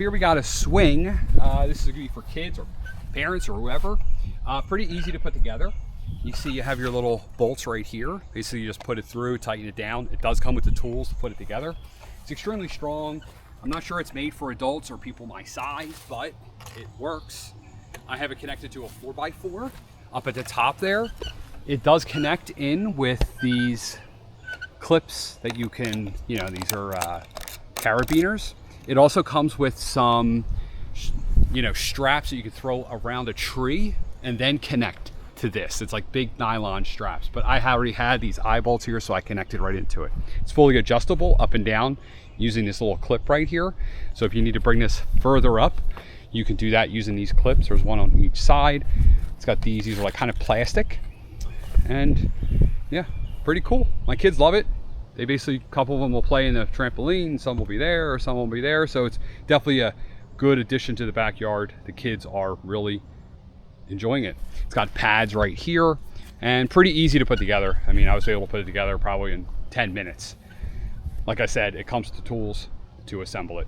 Here we got a swing. This is gonna be for kids or parents or whoever. Pretty easy to put together. You see you have your little bolts right here. Basically you just put it through, tighten it down. It does come with the tools to put it together. It's extremely strong. I'm not sure it's made for adults or people my size, but it works. I have it connected to a 4x4 up at the top there. It does connect in with these clips that you can, these are carabiners. It also comes with some, straps that you can throw around a tree and then connect to this. It's like big nylon straps, but I already had these eye bolts here, so I connected right into it. It's fully adjustable up and down using this little clip right here. So if you need to bring this further up, you can do that using these clips. There's one on each side. It's got these are like kind of plastic, and yeah, pretty cool. My kids love it. They basically, a couple of them will play in the trampoline, some will be there, or some will be there. So it's definitely a good addition to the backyard. The kids are really enjoying it. It's got pads right here and pretty easy to put together. I mean, I was able to put it together probably in 10 minutes. Like I said, it comes with the tools to assemble it.